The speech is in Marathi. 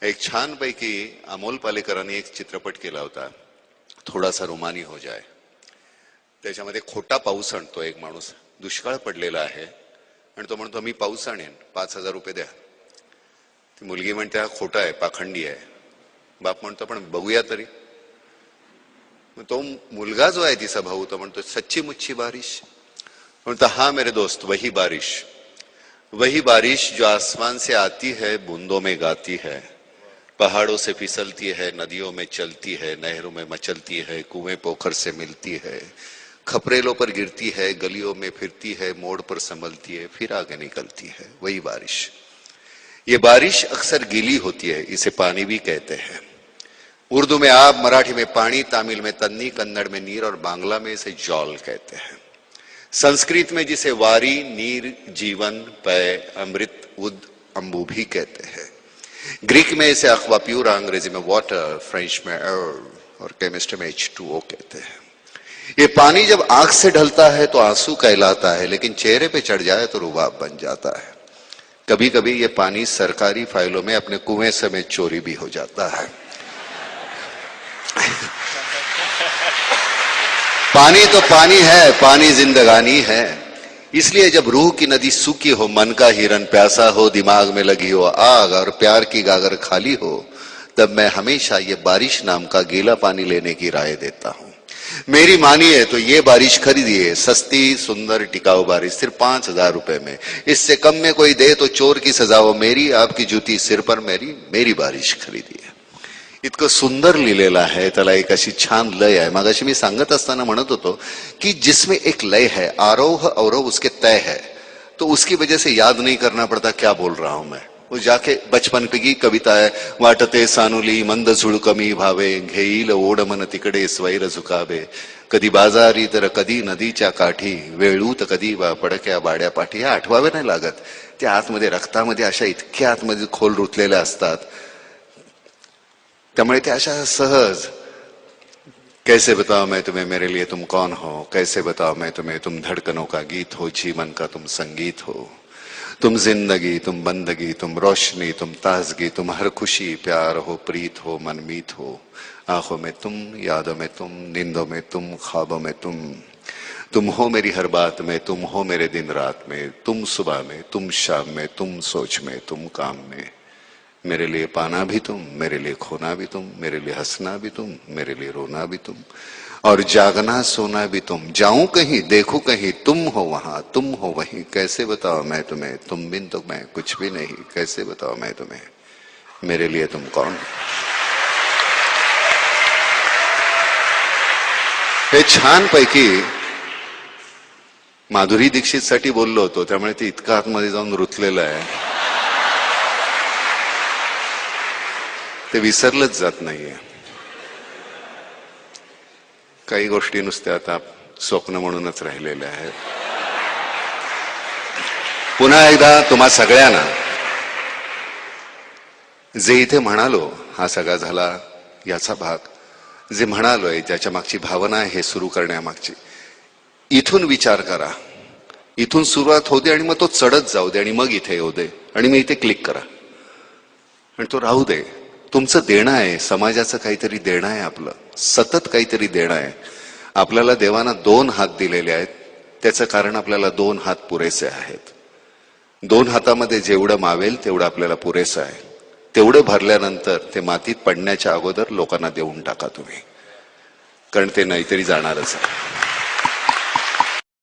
एक छानपैकी अमोल पालेकरांनी एक चित्रपट केला होता, थोडासा रुमानी हो जाए. त्याच्यामध्ये खोटा पाऊस आणतो एक माणूस, दुष्काळ पडलेला आहे आणि तो म्हणतो मी पाऊस आणेन, 5,000 रुपये द्या. ती मुलगी म्हणते हा खोटा आहे, पाखंडी आहे. बाप म्हणतो पण बघूया तरी. तो मुलगा जो आहे तिचा भाऊ तो म्हणतो सच्ची मुच्ची बारिश. म्हणतो हा मेरे दोस्त वही बारिश जो आसमान से आती है, बूंदों में गाती है, पहाड़ों से फिसलती है, नदियों में चलती है, नहरों में मचलती है, कुएं पोखर से मिलती है, खपरेलों पर गिरती है, गलियों में फिरती है, मोड़ पर संभलती है, फिर आगे निकलती है. वही बारिश. ये बारिश अक्सर गीली होती है, इसे पानी भी कहते हैं. उर्दू में आब, मराठी में पानी, तमिल में तन्नी, कन्नड़ में नीर और बांग्ला में इसे जौल कहते हैं. संस्कृत में जिसे वारी, नीर, जीवन, पय, अमृत, उद, अम्बु भी कहते हैं. ग्रीक में इसे अक्वा प्यूरा, अंग्रेजी में वाटर, फ्रेंच में एयर और केमिस्ट्री में H2O कहते हैं. ये पानी जब आंख से ढलता है तो आंसू कहलाता है, लेकिन चेहरे पे चढ़ जाए तो रुबाब बन जाता है. कभी कभी ये पानी सरकारी फाइलों में अपने कुएं समेत चोरी भी हो जाता है. पानी तो पानी है, पानी जिंदगानी है. इसलिए जब रूह की नदी सूखी हो, मन का हिरन प्यासा हो, दिमाग में लगी हो आग और प्यार की गागर खाली हो, तब मैं हमेशा ये बारिश नाम का गीला पानी लेने की राय देता हूं. मेरी मानिए तो ये बारिश खरीदिए, सस्ती सुंदर टिकाऊ बारिश, सिर्फ 5,000 रुपए में. इससे कम में कोई दे तो चोर की सजा हो मेरी, आपकी जूती सिर पर मेरी बारिश खरीदिए. इतकं सुंदर लिहिलेलं आहे. त्याला एक अशी छान लय आहे. मगाशी मी सांगत असताना म्हणत होतो की जिसमें एक लय है, आरोह अवरोह उसके तय है, तो उसकी वजह से याद नहीं करना पड़ता क्या बोल रहा हूं मैं. वो जाके बचपन की कविता है. वाटते सानुली मंद झुळ कमी भावे, घेईल ओढ मन तिकडे स्वैर झुकावे, कधी बाजारी तर कधी नदीच्या काठी, वेळूत कधी पडक्या बाड्या पाठी. ह्या आठवावे नाही लागत. त्या आतमध्ये रक्तामध्ये अशा इतक्या आतमध्ये खोल रुतलेल्या असतात. त्यामुळे ते अशा सहज. कैसे बताओ मैं तुम्हें मेरे लिए तुम कौन हो, कैसे बताओ मैं तुम्हें तुम धड़कनों का गीत हो, जीवन का तुम संगीत हो, तुम जिंदगी, तुम बंदगी, तुम रोशनी, तुम ताजगी, तुम हर खुशी, प्यार हो, प्रीत हो, मनमीत हो. आंखों में तुम, यादों में तुम, नींदों में तुम, ख्वाबों में तुम हो मेरी हर बात में, तुम हो मेरे दिन रात में, तुम सुबह में, तुम शाम में, तुम सोच में, तुम काम में. मेरे लिए पाना भी तुम, मेरे लिए खोना भी तुम, मेरे लिए हंसना भी तुम, मेरे लिए रोना भी तुम, और जागना सोना भी तुम. जाऊं कहीं देखूं कहीं, तुम हो वहां, तुम हो वहीं. कैसे बताओ मैं तुम्हें, तुम बिन तो मैं कुछ भी नहीं. कैसे बताओ मैं तुम्हें, मेरे लिए तुम कौन. हे छान पैकी माधुरी दीक्षित साठी बोललो होतो, त्यामुळे ते इतकं आतमध्ये जाऊन रुतलेलं आहे ते विसरलंच जात नाहीये. काही गोष्टी नुसत्या आता स्वप्न म्हणूनच राहिलेल्या आहेत. पुन्हा एकदा तुम्हा सगळ्यांना जे इथे म्हणालो, हा सगळा झाला याचा भाग, जे म्हणालोय ज्याच्या मागची भावना आहे हे सुरू करण्यामागची, इथून विचार करा. इथून सुरुवात होते आणि मग तो चढत जाऊ दे आणि मग इथे येऊ दे आणि मग इथे क्लिक करा आणि तो राहू दे. तुमचं देणं आहे, समाजाचं काहीतरी देणं आहे, आपलं सतत काहीतरी देणं आहे. आपल्याला देवानं 2 हात दिलेले आहेत. त्याचं कारण आपल्याला 2 हात पुरेसे आहेत. 2 हातामध्ये जेवढं मावेल तेवढं आपल्याला पुरेसं आहे. तेवढं भरल्यानंतर ते मातीत पडण्याच्या अगोदर लोकांना देऊन टाका तुम्ही, कारण ते नाहीतरी जाणारच आहे.